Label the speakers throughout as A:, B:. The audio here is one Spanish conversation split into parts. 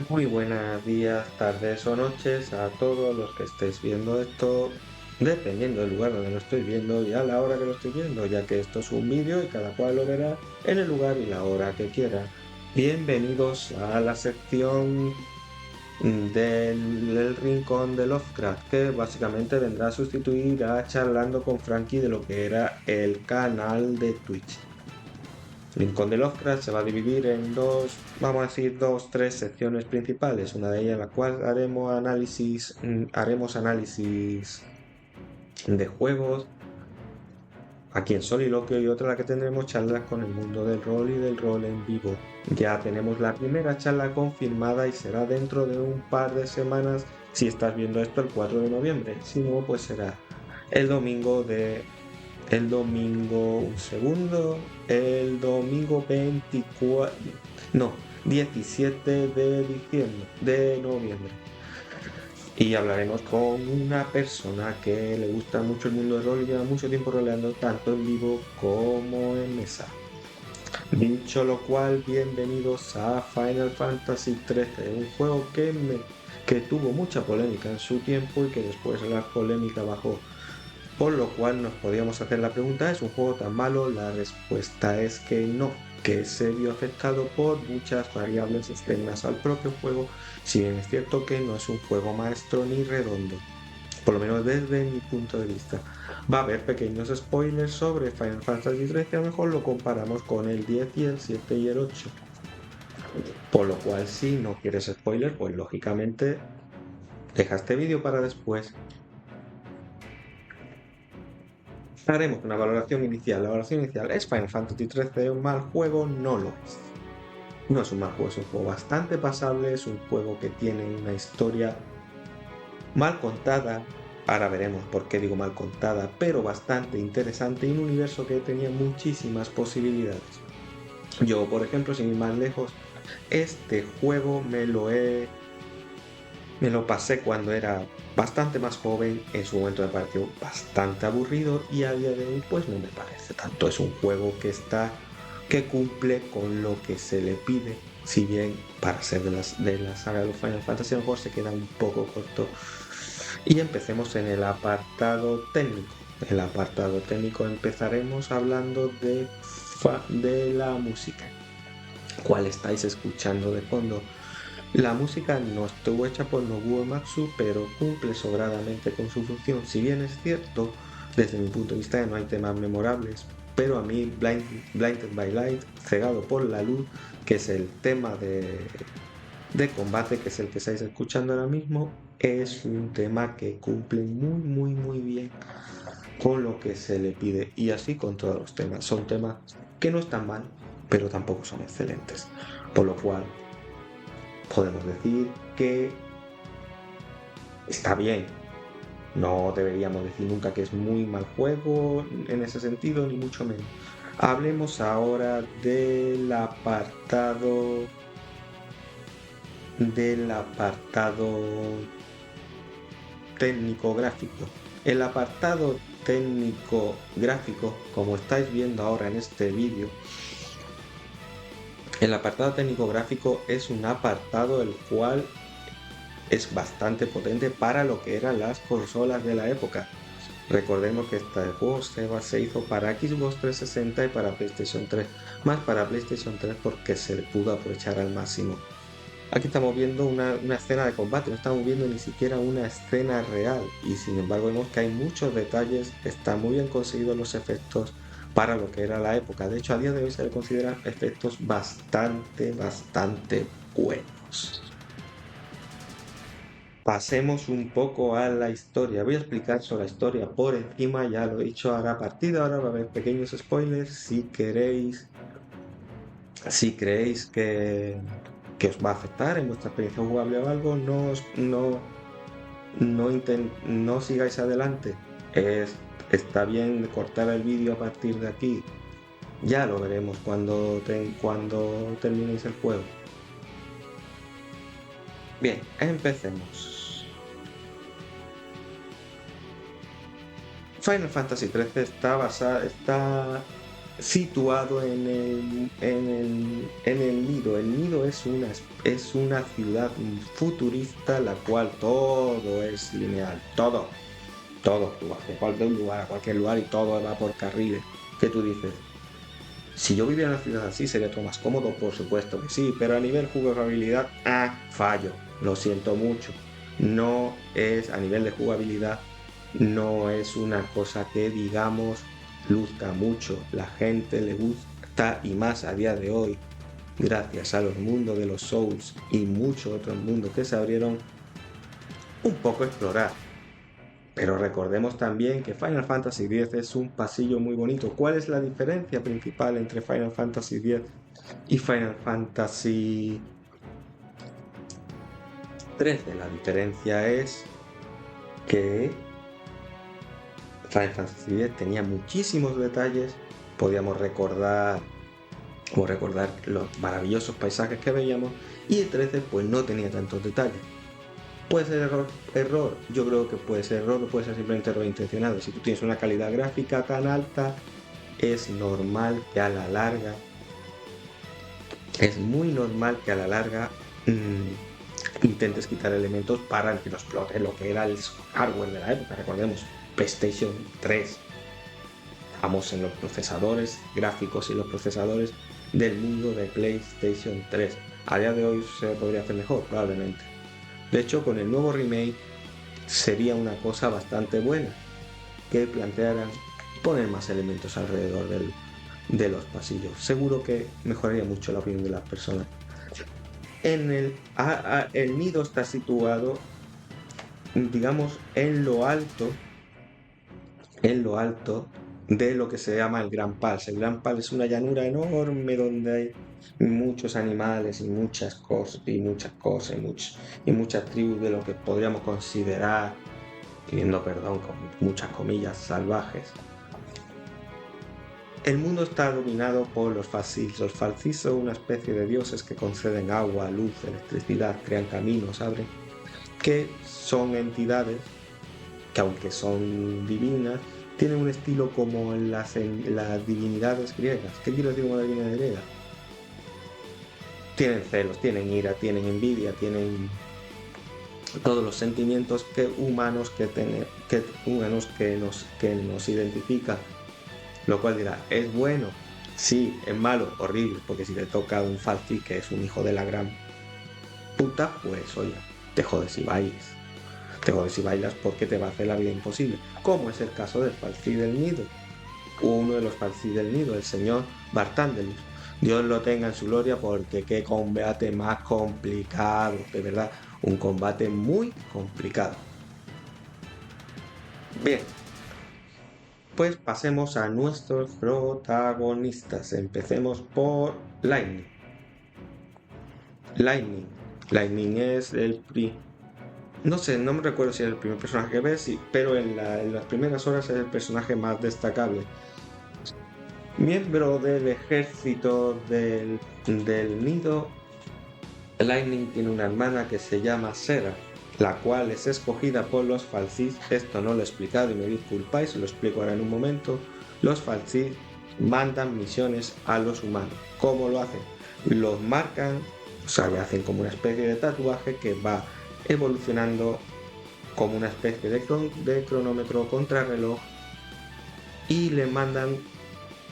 A: Muy buenos días, tardes o noches a todos los que estéis viendo esto, dependiendo del lugar donde lo estéis viendo y a la hora que lo estéis viendo, ya que esto es un vídeo y cada cual lo verá en el lugar y la hora que quiera. Bienvenidos a la sección del Rincón de Lovecraft, que básicamente vendrá a sustituir a Charlando con Frankie de lo que era el canal de Twitch. Rincón de Lovecraft se va a dividir en dos, vamos a decir, dos, tres secciones principales. Una de ellas en la cual haremos análisis de juegos aquí en Soliloquio y otra en la que tendremos charlas con el mundo del rol y del rol en vivo. Ya tenemos la primera charla confirmada y será dentro de un par de semanas si estás viendo esto el 4 de noviembre. Si no, pues será el domingo un segundo, el domingo 24, no, 17 de diciembre, de noviembre. Y hablaremos con una persona que le gusta mucho el mundo del rol y lleva mucho tiempo roleando tanto en vivo como en mesa. Dicho lo cual, bienvenidos a Final Fantasy XIII, un juego que tuvo mucha polémica en su tiempo y que después la polémica bajó. Por lo cual nos podíamos hacer la pregunta, ¿es un juego tan malo? La respuesta es que no, que se vio afectado por muchas variables externas al propio juego, si bien es cierto que no es un juego maestro ni redondo, por lo menos desde mi punto de vista. Va a haber pequeños spoilers sobre Final Fantasy XIII, a lo mejor lo comparamos con el 10 y el 7 y el 8. Por lo cual, si no quieres spoilers, pues lógicamente deja este vídeo para después. Haremos una valoración inicial. La valoración inicial es Final Fantasy XIII un mal juego, no lo es. No es un mal juego, es un juego bastante pasable, es un juego que tiene una historia mal contada. Ahora veremos por qué digo mal contada, pero bastante interesante y un universo que tenía muchísimas posibilidades. Yo, por ejemplo, sin ir más lejos, este juego me lo pasé cuando era bastante más joven, en su momento me pareció bastante aburrido y a día de hoy pues no me parece tanto. Es un juego que cumple con lo que se le pide, si bien para ser de la saga de los Final Fantasy a lo mejor se queda un poco corto. Y empecemos en el apartado técnico. El apartado técnico empezaremos hablando de la música. ¿Cuál estáis escuchando de fondo? La música no estuvo hecha por Nobuo Uematsu, pero cumple sobradamente con su función. Si bien es cierto, desde mi punto de vista, que no hay temas memorables, pero a mí Blinded by Light, Cegado por la Luz, que es el tema de combate, que es el que estáis escuchando ahora mismo, es un tema que cumple muy, muy, muy bien con lo que se le pide. Y así con todos los temas. Son temas que no están mal, pero tampoco son excelentes. Por lo cual, podemos decir que está bien. No deberíamos decir nunca que es muy mal juego en ese sentido, ni mucho menos. Hablemos ahora del apartado técnico gráfico. El apartado técnico gráfico, como estáis viendo ahora en este vídeo, el apartado técnico gráfico es un apartado el cual es bastante potente para lo que eran las consolas de la época. Recordemos que este juego se hizo para Xbox 360 y para PlayStation 3, más para PlayStation 3 porque se le pudo aprovechar al máximo. Aquí estamos viendo una escena de combate, no estamos viendo ni siquiera una escena real y sin embargo vemos que hay muchos detalles, están muy bien conseguidos los efectos para lo que era la época. De hecho, a día de hoy se le consideran efectos bastante, bastante buenos. Pasemos un poco a la historia. Voy a explicar sobre la historia por encima, ya lo he dicho, ahora a partir de ahora va a haber pequeños spoilers si creéis que os va a afectar en vuestra experiencia jugable o algo, no sigáis adelante. Está bien cortar el vídeo a partir de aquí. Ya lo veremos cuando terminéis el juego. Bien, empecemos. Final Fantasy XIII está basada, está situado en el Nido. El Nido es una ciudad futurista, la cual todo es lineal, todo. Tú vas de cualquier lugar a cualquier lugar y todo va por carriles. ¿Qué tú dices? Si yo viviera en una ciudad así, sería todo más cómodo, por supuesto que sí, pero a nivel jugabilidad, fallo. Lo siento mucho. No es, a nivel de jugabilidad, no es una cosa que digamos luzca mucho. La gente le gusta y más a día de hoy, gracias a los mundos de los Souls y muchos otros mundos que se abrieron, un poco explorar. Pero recordemos también que Final Fantasy X es un pasillo muy bonito. ¿Cuál es la diferencia principal entre Final Fantasy X y Final Fantasy XIII? La diferencia es que Final Fantasy X tenía muchísimos detalles. Podíamos recordar los maravillosos paisajes que veíamos, y el 13 pues no tenía tantos detalles. ¿Puede ser error? Yo creo que puede ser error o puede ser simplemente error intencionado. Si tú tienes una calidad gráfica tan alta, es normal que a la larga, es muy normal que a la larga intentes quitar elementos para que no explote lo que era el hardware de la época. Recordemos, PlayStation 3. Vamos en los procesadores gráficos y los procesadores del mundo de PlayStation 3. A día de hoy se podría hacer mejor, probablemente. De hecho, con el nuevo remake sería una cosa bastante buena que plantearan poner más elementos alrededor de los pasillos. Seguro que mejoraría mucho la opinión de las personas. El nido está situado, digamos, en lo alto de lo que se llama el Gran Pals. El Gran Pals es una llanura enorme donde hay muchos animales y muchas cosas y muchas tribus de lo que podríamos considerar, pidiendo perdón con muchas comillas, salvajes. El mundo está dominado por los Fal'Cis. Los Fal'Cis son una especie de dioses que conceden agua, luz, electricidad, crean caminos, abren, que son entidades que, aunque son divinas, tienen un estilo como en las divinidades griegas. ¿Qué quiero decir con la divinidad griega? Tienen celos, tienen ira, tienen envidia, tienen todos los sentimientos humanos que nos identifican. Lo cual dirá, ¿es bueno? Sí. ¿Es malo? Horrible, porque si te toca un Fal'Ci que es un hijo de la gran puta, pues oye, te jodes y bailas. Te jodes y bailas porque te va a hacer la vida imposible. Como es el caso del Fal'Ci del Nido. Uno de los Fal'Ci del Nido, el señor Barthandelus. Dios lo tenga en su gloria, porque qué combate más complicado, de verdad, un combate muy complicado. Bien, pues pasemos a nuestros protagonistas. Empecemos por Lightning. Lightning es no sé, no me recuerdo si es el primer personaje que ves, pero en las primeras horas es el personaje más destacable. Miembro del ejército del Nido, Lightning tiene una hermana que se llama Sera, la cual es escogida por los Fal'Cis. Esto no lo he explicado y me disculpáis, lo explico ahora en un momento. Los Fal'Cis mandan misiones a los humanos. ¿Cómo lo hacen? Los marcan, o sea, le hacen como una especie de tatuaje que va evolucionando como una especie de cronómetro contrarreloj, y le mandan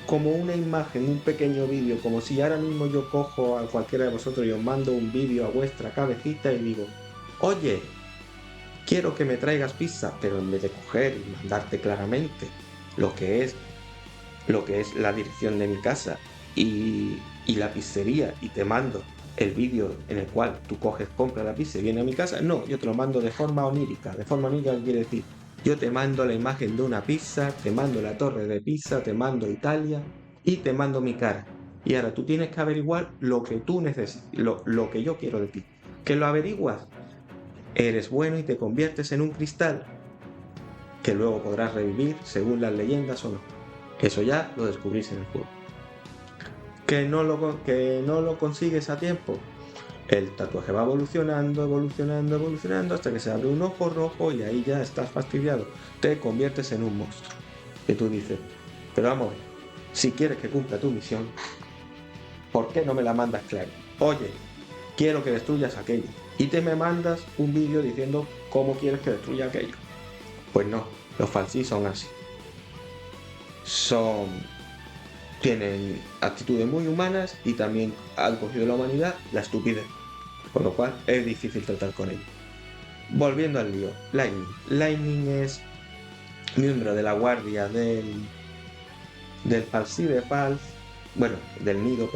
A: como una imagen, un pequeño vídeo, como si ahora mismo yo cojo a cualquiera de vosotros y os mando un vídeo a vuestra cabecita y digo, oye, quiero que me traigas pizza, pero en vez de coger y mandarte claramente lo que es la dirección de mi casa y la pizzería, y te mando el vídeo en el cual tú coges, compras la pizza y viene a mi casa, no, yo te lo mando de forma onírica. De forma onírica quiere decir, yo te mando la imagen de una pizza, te mando la torre de pizza, te mando Italia y te mando mi cara. Y ahora tú tienes que averiguar lo que tú necesitas, lo que yo quiero de ti. ¿Que lo averiguas? Eres bueno y te conviertes en un cristal que luego podrás revivir según las leyendas o no. Eso ya lo descubrís en el juego. ¿Que no lo consigues a tiempo? El tatuaje va evolucionando hasta que se abre un ojo rojo y ahí ya estás fastidiado. Te conviertes en un monstruo. Y tú dices, pero vamos a ver, si quieres que cumpla tu misión, ¿por qué no me la mandas claro? Oye, quiero que destruyas aquello. Y te me mandas un vídeo diciendo cómo quieres que destruya aquello. Pues no, los falsís son así. Tienen actitudes muy humanas y también han cogido la humanidad la estupidez. Con lo cual es difícil tratar con ellos. Volviendo al lío, Lightning. Lightning es miembro de la guardia del falsí de Pals. Bueno, del nido,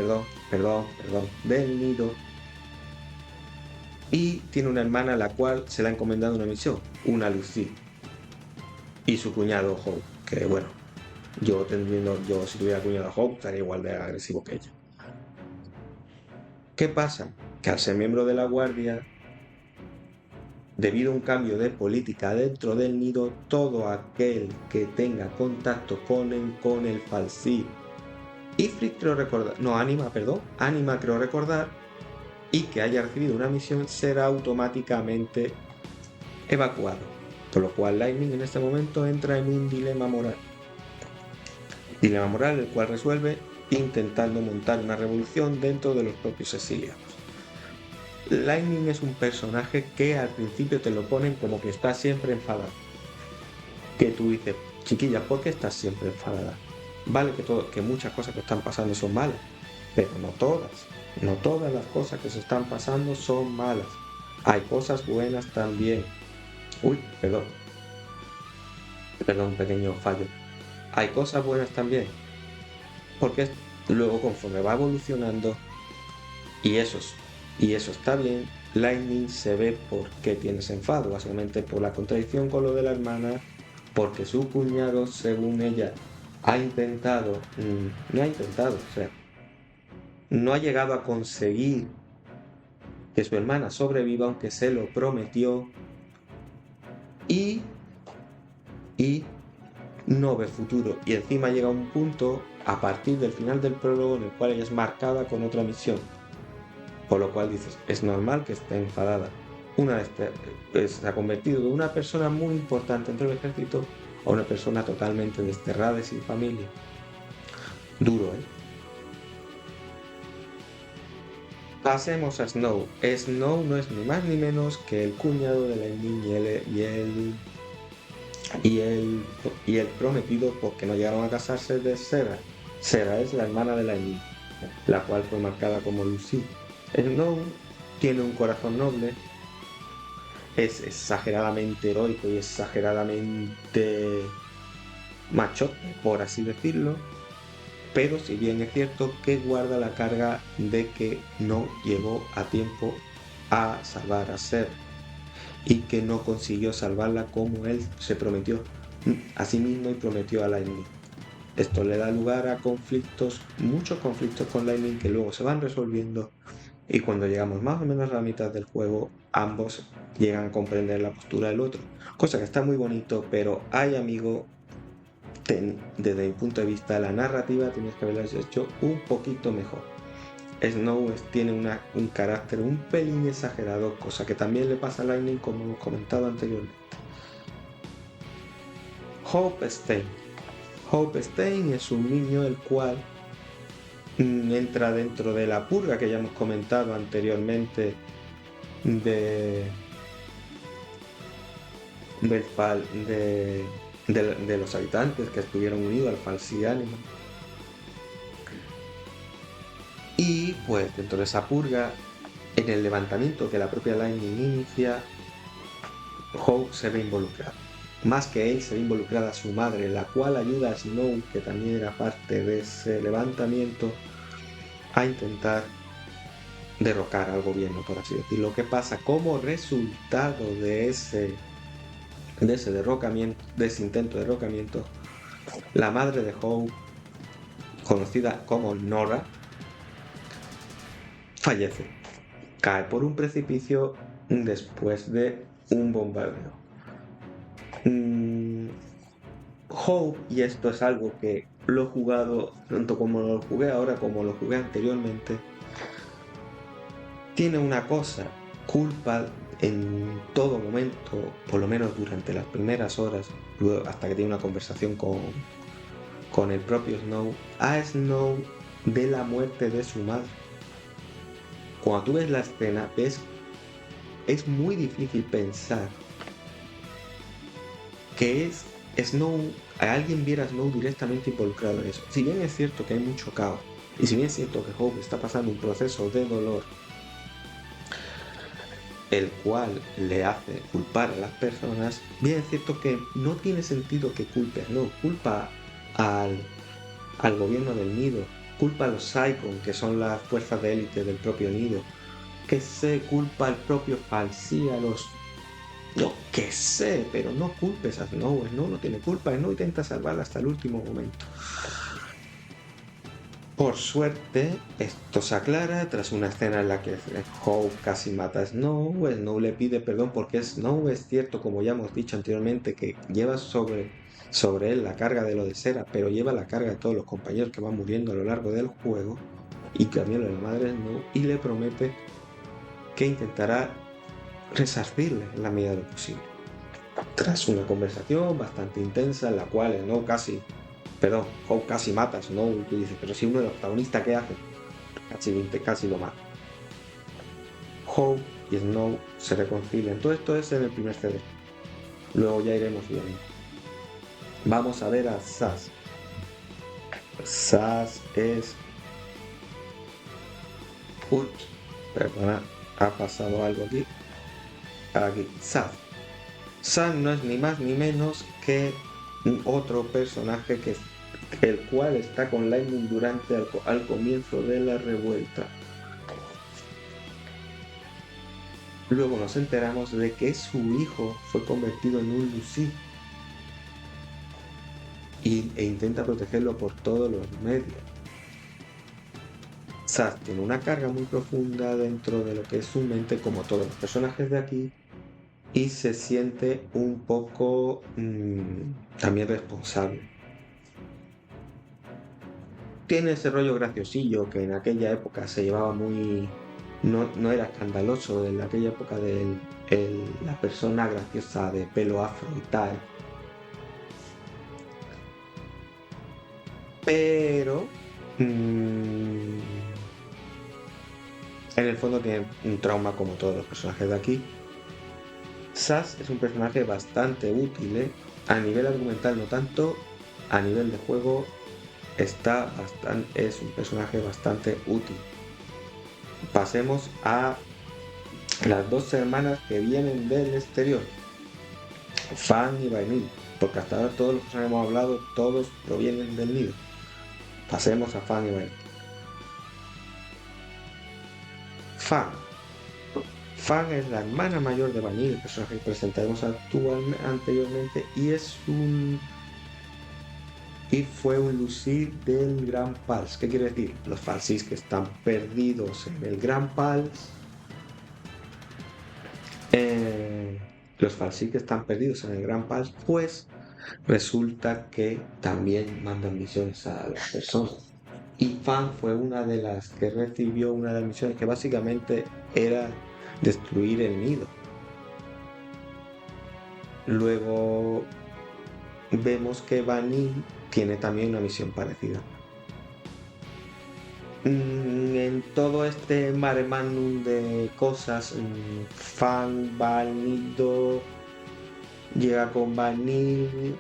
A: del nido. Y tiene una hermana a la cual se le ha encomendado una misión, una Lucy. Y su cuñado Hope, que bueno, yo si tuviera cuñado Hope estaría igual de agresivo que ella. ¿Qué pasa? Que al ser miembro de la guardia, debido a un cambio de política dentro del nido, todo aquel que tenga contacto con el falsí, Ifrit creo recordar, no, Anima creo recordar, y que haya recibido una misión será automáticamente evacuado. Por lo cual Lightning en este momento entra en un dilema moral. Dilema moral el cual resuelve intentando montar una revolución dentro de los propios exiliados. Lightning es un personaje que al principio te lo ponen como que está siempre enfadado. Que tú dices, chiquilla, ¿por qué estás siempre enfadada? Vale que muchas cosas que están pasando son malas, pero no todas. No todas las cosas que se están pasando son malas. Hay cosas buenas también. Uy, perdón, pequeño fallo. Hay cosas buenas también. Porque luego conforme va evolucionando, y eso está bien, Lightning se ve por qué tiene ese enfado, básicamente por la contradicción con lo de la hermana, porque su cuñado, según ella, no ha llegado a conseguir que su hermana sobreviva, aunque se lo prometió, y no ve futuro. Y encima llega un punto, a partir del final del prólogo, en el cual ella es marcada con otra misión. Por lo cual dices, es normal que esté enfadada. Una vez se ha convertido de una persona muy importante entre el ejército a una persona totalmente desterrada y sin familia. Duro, ¿eh? Pasemos a Snow. Snow no es ni más ni menos que el cuñado de Lightning y el prometido, porque no llegaron a casarse, de Sera. Sera es la hermana de Lightning, la cual fue marcada como Lucy. Snow tiene un corazón noble, es exageradamente heroico y exageradamente machote, por así decirlo, pero si bien es cierto que guarda la carga de que no llegó a tiempo a salvar a Ser y que no consiguió salvarla como él se prometió a sí mismo y prometió a Lightning. Esto le da lugar a muchos conflictos con Lightning que luego se van resolviendo, y cuando llegamos más o menos a la mitad del juego, ambos llegan a comprender la postura del otro. Cosa que está muy bonito, pero amigo, desde mi punto de vista, la narrativa tienes que haberla hecho un poquito mejor. Snow tiene un carácter un pelín exagerado, cosa que también le pasa a Lightning, como hemos comentado anteriormente. Hope Stein es un niño el cual entra dentro de la purga que ya hemos comentado anteriormente de los habitantes que estuvieron unidos al falsí Anima. Y pues dentro de esa purga, en el levantamiento que la propia Lightning inicia, Hope se ve involucrado. Más que él, se ve involucrada su madre, la cual ayuda a Snow, que también era parte de ese levantamiento, a intentar derrocar al gobierno, por así decirlo. Lo que pasa como resultado de ese derrocamiento, de ese intento de derrocamiento, la madre de Hope, conocida como Nora, fallece. Cae por un precipicio después de un bombardeo. Hope, y esto es algo que lo he jugado tanto como lo jugué ahora como lo jugué anteriormente, tiene una cosa, culpa en todo momento, por lo menos durante las primeras horas, luego hasta que tiene una conversación con con el propio Snow a Snow de la muerte de su madre. Cuando tú ves la escena, es muy difícil pensar que alguien viera a Snow directamente involucrado en eso. Si bien es cierto que hay mucho caos, y si bien es cierto que Hope está pasando un proceso de dolor, el cual le hace culpar a las personas, bien es cierto que no tiene sentido que culpe a Snow, culpa al gobierno del nido, culpa a los Psychon, que son las fuerzas de élite del propio nido, que se culpa al propio Fal'Cie, a los... Yo que sé, pero no culpes a Snow. Snow no tiene culpa, Snow intenta salvarla hasta el último momento. Por suerte, esto se aclara tras una escena en la que Hope casi mata a Snow. Snow le pide perdón porque Snow es cierto, como ya hemos dicho anteriormente, que lleva sobre él la carga de lo de Cera, pero lleva la carga de todos los compañeros que van muriendo a lo largo del juego, y también lo de la madre de Snow, y le promete que intentará resarcirle en la medida de lo posible. Tras una conversación bastante intensa en la cual Hope casi mata a Snow, y tú dices, pero si uno de los protagonistas, ¿qué hace? Casi lo mata. Hope y Snow se reconcilian. Todo esto es en el primer CD. Luego ya iremos viendo. Vamos a ver a Sash. Sash es... Ups, perdona, ha pasado algo aquí. Sash. Sash no es ni más ni menos que otro personaje el cual está con Lightning durante al comienzo de la revuelta. Luego nos enteramos de que su hijo fue convertido en un Lucid e intenta protegerlo por todos los medios. Sash tiene una carga muy profunda dentro de lo que es su mente, como todos los personajes de aquí, y se siente un poco también responsable. Tiene ese rollo graciosillo que en aquella época se llevaba muy... No era escandaloso en aquella época de la persona graciosa de pelo afro y tal. Pero en el fondo tiene un trauma como todos los personajes de aquí. Sash es un personaje bastante útil, a nivel argumental no tanto, a nivel de juego es un personaje bastante útil. Pasemos a las dos hermanas que vienen del exterior, Fan y Vanille, porque hasta ahora todos los que hemos hablado, todos provienen del nido. Pasemos a Fan y Vanille. Fan es la hermana mayor de Vanille, el personaje que presentaremos anteriormente, y fue un Lucid del Gran Pals. ¿Qué quiere decir? Los Fal'Cies que están perdidos en el Gran Pals. Los Fal'Cies que están perdidos en el Gran Pals, pues resulta que también mandan misiones a las personas. Y Fan fue una de las que recibió una de las misiones que básicamente era destruir el nido. Luego vemos que Vanille tiene también una misión parecida. En todo este mare magnum de cosas, Fan va al nido, llega con Vanille,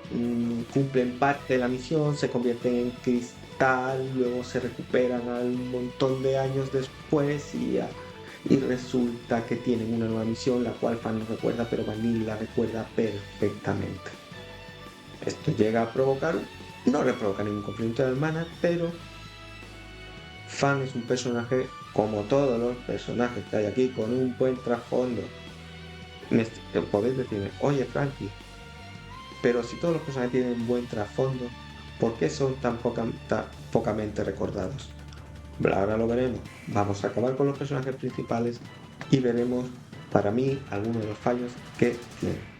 A: cumplen parte de la misión, se convierten en cristal, luego se recuperan un montón de años después y resulta que tienen una nueva misión, la cual Fan no recuerda, pero Vanille la recuerda perfectamente. Esto llega a no le provoca ningún conflicto de hermanas, pero Fan es un personaje, como todos los personajes que hay aquí, con un buen trasfondo. Podéis decirme, oye Frankie, pero si todos los personajes tienen un buen trasfondo, ¿por qué son tan pocamente recordados? Ahora lo veremos. Vamos a acabar con los personajes principales y veremos, para mí, algunos de los fallos que tienen.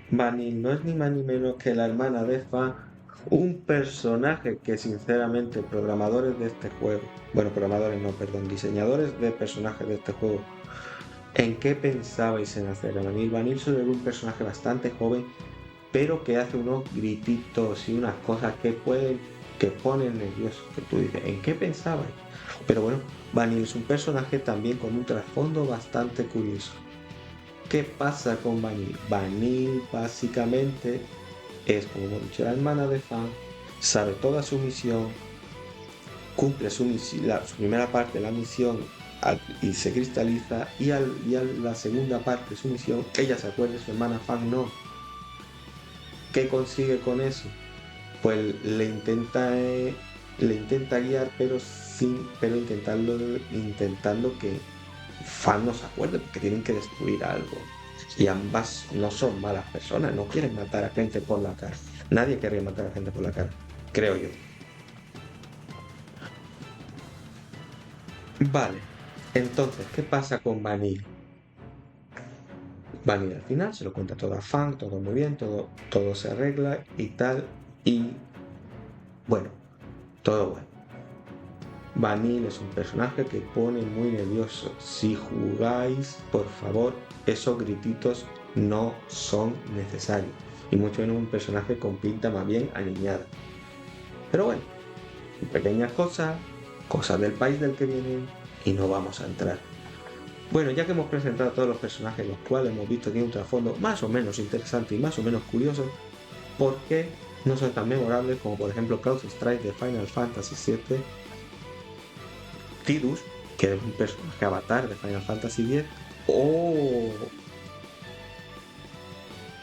A: Vanille no es ni más ni menos que la hermana de Fan, un personaje que sinceramente diseñadores de personajes de este juego ¿En qué pensabais en hacer a Vanille? Vanille suele ser un personaje bastante joven, pero que hace unos grititos y unas cosas que ponen nervioso, que tú dices, ¿en qué pensabais? Pero bueno, Vanille es un personaje también con un trasfondo bastante curioso. ¿Qué pasa con Vanille? Vanille básicamente es, como hemos dicho, la hermana de Fan, sabe toda su misión, cumple su primera parte de la misión y se cristaliza, y a la segunda parte de su misión, ella se acuerda, su hermana Fan no. ¿Qué consigue con eso? Pues le intenta guiar, pero intentando que Fan no se acuerde, porque tienen que destruir algo. Y ambas no son malas personas, no quieren matar a gente por la cara. Nadie querría matar a gente por la cara, creo yo. Vale, entonces, ¿qué pasa con Vanille? Vanille al final se lo cuenta todo a Fan, todo muy bien, todo se arregla y tal, y bueno, todo bueno. Vanille es un personaje que pone muy nervioso. Si jugáis, por favor, esos grititos no son necesarios. Y mucho menos un personaje con pinta más bien aniñada. Pero bueno, pequeñas cosas, cosas del país del que vienen, y no vamos a entrar. Bueno, ya que hemos presentado a todos los personajes, los cuales hemos visto que tienen un trasfondo más o menos interesante y más o menos curioso, ¿por qué no son tan memorables como por ejemplo Cloud Strike de Final Fantasy VII, Tidus, que es un personaje avatar de Final Fantasy X, o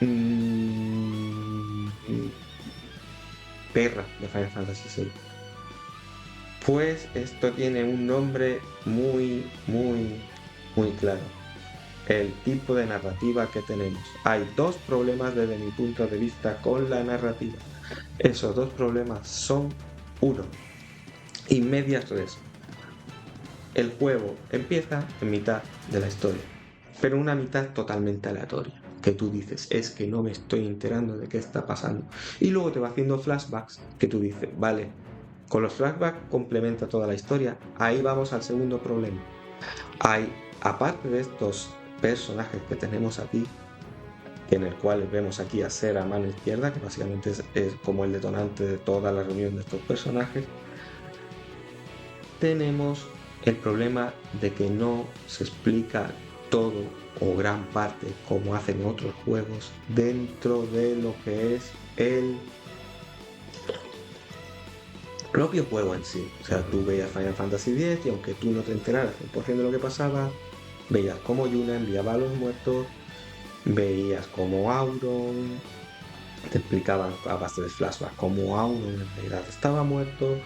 A: mm, Terra de Final Fantasy VI? Pues esto tiene un nombre muy claro. El tipo de narrativa que tenemos. Hay dos problemas desde mi punto de vista con la narrativa. Esos dos problemas son: uno, y medias res. El juego empieza en mitad de la historia, pero una mitad totalmente aleatoria, que tú dices, es que no me estoy enterando de qué está pasando. Y luego te va haciendo flashbacks que tú dices, vale, con los flashbacks complementa toda la historia. Ahí vamos al segundo problema. Hay, aparte de estos personajes que tenemos aquí, en el cual vemos aquí a Ser a mano izquierda, que básicamente es como el detonante de toda la reunión de estos personajes, tenemos el problema de que no se explica todo o gran parte como hacen otros juegos dentro de lo que es el propio juego en sí. O sea, tú veías Final Fantasy X y aunque tú no te enteraras 100% de lo que pasaba, veías cómo Yuna enviaba a los muertos, veías cómo Auron, te explicaban a base de flashback cómo Auron en realidad estaba muerto,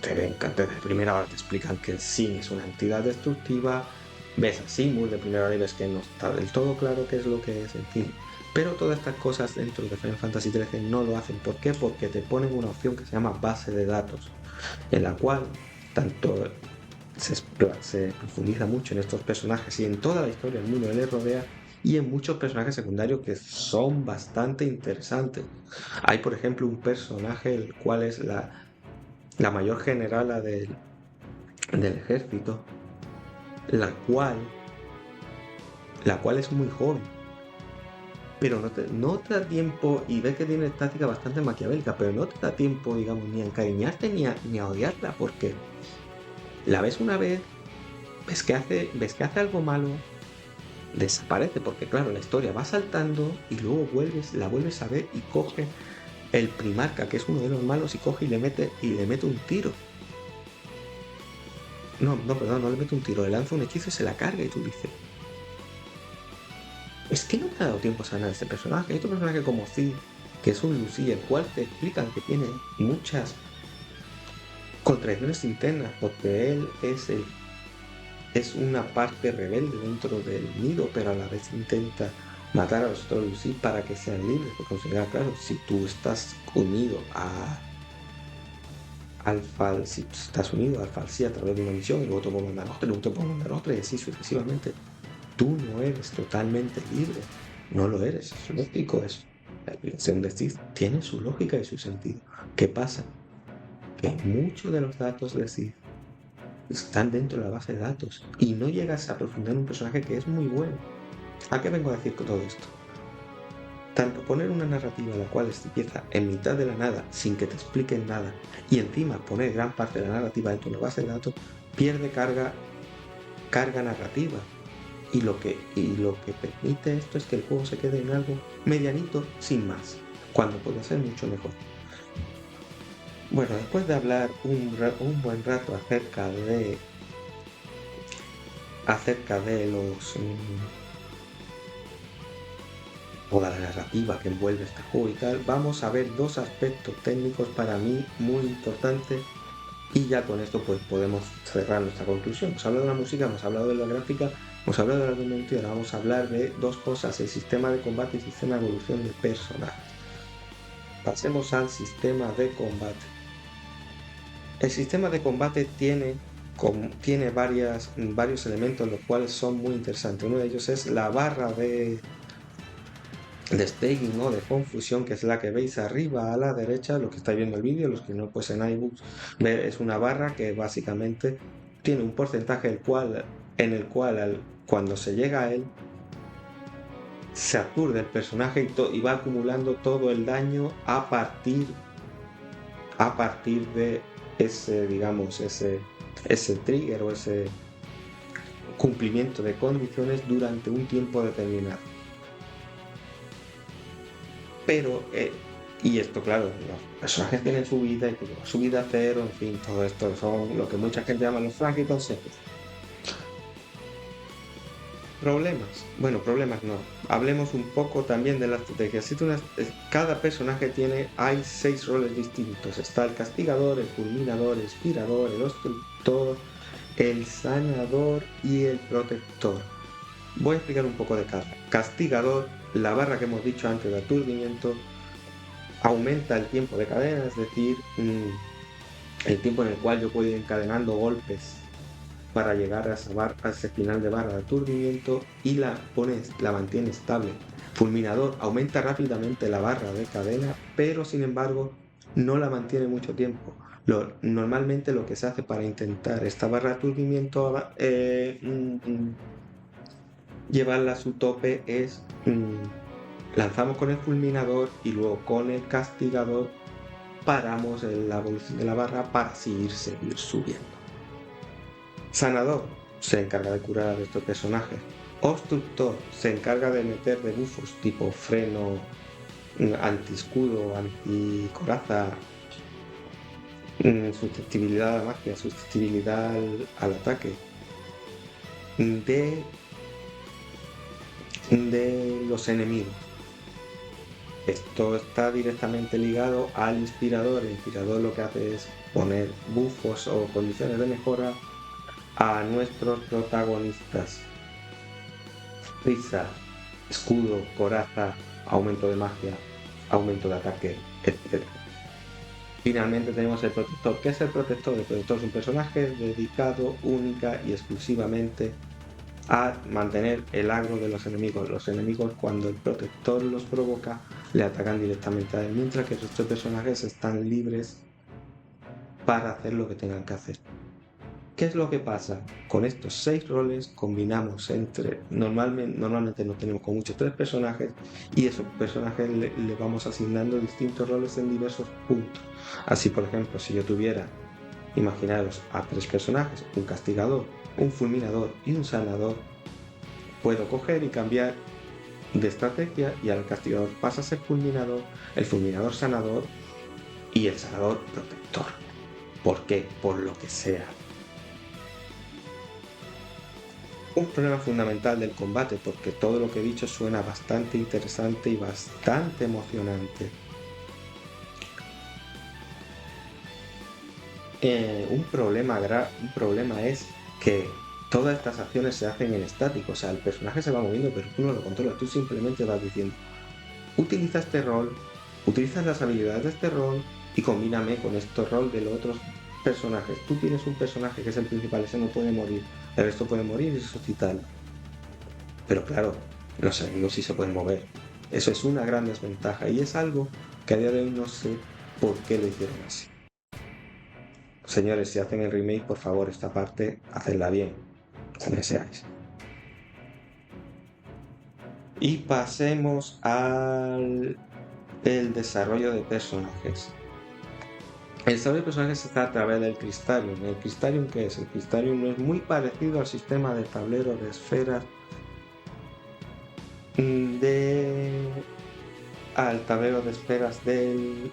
A: desde primera hora te explican que Sin es una entidad destructiva, ves a Seymour de primera hora y ves que no está del todo claro qué es lo que es, en fin. Pero todas estas cosas dentro de Final Fantasy XIII no lo hacen. ¿Por qué? Porque te ponen una opción que se llama base de datos, en la cual tanto se profundiza mucho en estos personajes y en toda la historia del mundo que les rodea, y en muchos personajes secundarios que son bastante interesantes. Hay, por ejemplo, un personaje el cual es la mayor generala del ejército, la cual, la cual es muy joven, pero no te da tiempo, y ves que tiene táctica bastante maquiavélica, pero no te da tiempo, digamos, ni a encariñarte ni a odiarla, porque la ves una vez, ves que hace algo malo, desaparece, porque claro, la historia va saltando y luego la vuelves a ver y coge el primarca, que es uno de los malos, y coge y le mete un tiro. Perdón, no le mete un tiro, le lanza un hechizo y se la carga, y tú dices, es que no me ha dado tiempo a sanar a este personaje. Este personaje como Cid, que es un Lucy, el cual te explican que tiene muchas contradicciones internas, porque él es una parte rebelde dentro del nido, pero a la vez intenta matar a los otros Lucy para que sean libres, porque considera, claro, si tú estás unido si estás unido al Falsí a través de una misión y luego te puedo mandar otra, y luego te puedo mandar otra, y así sucesivamente, tú no eres totalmente libre, no lo eres, es lógico eso. La explicación de Steve tiene su lógica y su sentido. ¿Qué pasa? Que muchos de los datos de Steve están dentro de la base de datos y no llegas a profundizar en un personaje que es muy bueno. ¿A qué vengo a decir con todo esto? Tanto poner una narrativa la cual empieza en mitad de la nada sin que te expliquen nada y encima poner gran parte de la narrativa dentro de la base de datos pierde carga narrativa. Y lo que permite esto es que el juego se quede en algo medianito sin más, cuando puede ser mucho mejor. Bueno, después de hablar un buen rato acerca de toda la narrativa que envuelve este juego y tal, vamos a ver dos aspectos técnicos para mí muy importantes y ya con esto pues podemos cerrar nuestra conclusión. Hemos hablado de la música, hemos hablado de la gráfica, hemos hablado del argumento y ahora vamos a hablar de dos cosas: el sistema de combate y el sistema de evolución de personajes. Pasemos al sistema de combate. El sistema de combate tiene varios elementos los cuales son muy interesantes. Uno de ellos es la barra de staging o de confusión, que es la que veis arriba a la derecha, los que estáis viendo el vídeo, los que no, pues en iBooks, es una barra que básicamente tiene un porcentaje en el cual cuando se llega a él se aturde el personaje y va acumulando todo el daño a partir de ese, digamos, ese trigger o ese cumplimiento de condiciones durante un tiempo determinado. Pero, y esto, claro, los personajes tienen su vida y su vida cero, en fin, todo esto son lo que mucha gente llama los Frankie conceptos. Problemas. Bueno, problemas no. Hablemos un poco también de la estrategia. Cada personaje hay 6 roles distintos. Está el castigador, el fulminador, el inspirador, el obstructor, el sanador y el protector. Voy a explicar un poco de cada. Castigador, la barra que hemos dicho antes de aturdimiento, aumenta el tiempo de cadena, es decir, el tiempo en el cual yo puedo ir encadenando golpes para llegar a ese final de barra de aturdimiento y la mantiene estable. Fulminador aumenta rápidamente la barra de cadena, pero sin embargo no la mantiene mucho tiempo. Normalmente lo que se hace para intentar esta barra de aturdimiento llevarla a su tope es lanzamos con el fulminador y luego con el castigador paramos en la evolución de la barra para seguir subiendo. Sanador se encarga de curar a estos personajes. Obstructor se encarga de meter debuffos tipo freno, anti-escudo, anti-coraza, susceptibilidad a la magia, susceptibilidad al ataque de los enemigos. Esto está directamente ligado al inspirador. El inspirador lo que hace es poner buffos o condiciones de mejora a nuestros protagonistas. Risa, escudo, coraza, aumento de magia, aumento de ataque, etc. Finalmente tenemos el protector. ¿Qué es el protector? El protector es un personaje dedicado única y exclusivamente a mantener el agro de los enemigos. Los enemigos, cuando el protector los provoca, le atacan directamente a él, mientras que el resto de personajes están libres para hacer lo que tengan que hacer. ¿Qué es lo que pasa? Con estos 6 roles combinamos normalmente no tenemos con muchos 3 personajes y esos personajes le vamos asignando distintos roles en diversos puntos. Así, por ejemplo, si yo tuviera, imaginaros, a 3 personajes, un castigador, un fulminador y un sanador, puedo coger y cambiar de estrategia y al castigador pasa a ser fulminador, el fulminador sanador y el sanador protector. ¿Por qué? Por lo que sea. Un problema fundamental del combate, porque todo lo que he dicho suena bastante interesante y bastante emocionante. Un problema es que todas estas acciones se hacen en estático, o sea, el personaje se va moviendo, pero tú no lo controlas, tú simplemente vas diciendo, utiliza este rol, utilizas las habilidades de este rol y combíname con este rol de los otros personajes. Tú tienes un personaje que es el principal, ese no puede morir, el resto puede morir y resucitar. Pero claro, los enemigos sí se pueden mover. Eso es una gran desventaja y es algo que a día de hoy no sé por qué lo hicieron así. Señores, si hacen el remake, por favor, esta parte, hacedla bien, como deseáis. Y pasemos al el desarrollo de personajes. El desarrollo de personajes se está a través del Crystalium. ¿El Crystalium qué es? El Crystalium es muy parecido al sistema de tablero de esferas al tablero de esferas de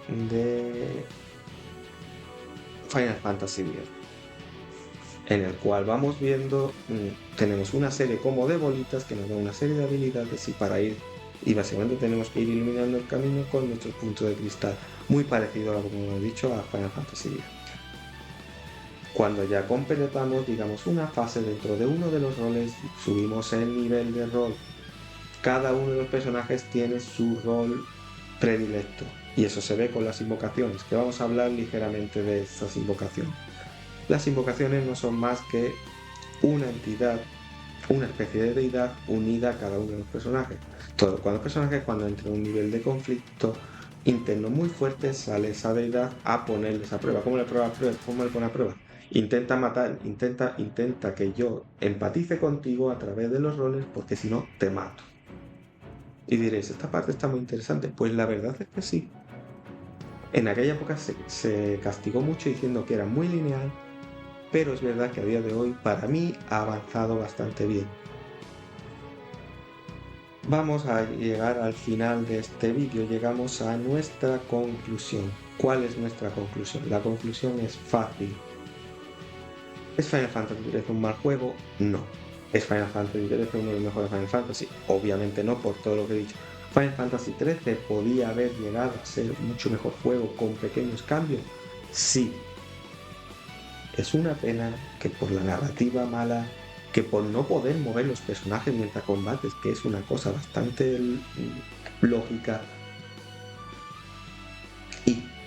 A: Final Fantasy X, en el cual vamos viendo, tenemos una serie como de bolitas que nos da una serie de habilidades y básicamente tenemos que ir iluminando el camino con nuestros puntos de cristal, muy parecido a lo que hemos dicho a Final Fantasy X. Cuando ya completamos, digamos, una fase dentro de uno de los roles, subimos el nivel de rol. Cada uno de los personajes tiene su rol predilecto y eso se ve con las invocaciones, que vamos a hablar ligeramente de estas invocaciones. Las invocaciones no son más que una entidad, una especie de deidad unida a cada uno de los personajes. Cuando los personajes, cuando entran en un nivel de conflicto interno muy fuerte, sale esa deidad a ponerles a prueba. ¿Cómo le pone a prueba? Intenta matar, intenta que yo empatice contigo a través de los roles, porque si no, te mato. Y diréis, esta parte está muy interesante. Pues la verdad es que sí. En aquella época se castigó mucho diciendo que era muy lineal, pero es verdad que a día de hoy para mí ha avanzado bastante bien. Vamos a llegar al final de este vídeo, llegamos a nuestra conclusión. ¿Cuál es nuestra conclusión? La conclusión es fácil. ¿Es Final Fantasy XIII un mal juego? No. ¿Es Final Fantasy XIII uno de los mejores Final Fantasy? Obviamente no, por todo lo que he dicho. Final Fantasy XIII podía haber llegado a ser mucho mejor juego con pequeños cambios. Sí. Es una pena que por la narrativa mala, que por no poder mover los personajes mientras combates, que es una cosa bastante lógica,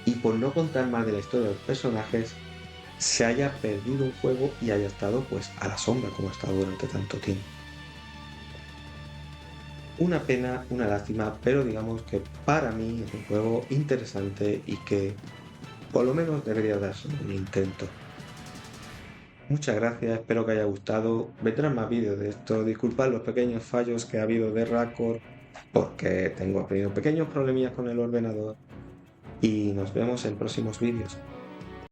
A: y por no contar más de la historia de los personajes, se haya perdido un juego y haya estado pues a la sombra como ha estado durante tanto tiempo. Una pena, una lástima, pero digamos que para mí es un juego interesante y que por lo menos debería darse un intento. Muchas gracias, espero que haya gustado. Vendrán más vídeos de esto. Disculpad los pequeños fallos que ha habido de Raccord, porque tengo tenido pequeños problemillas con el ordenador. Y nos vemos en próximos vídeos.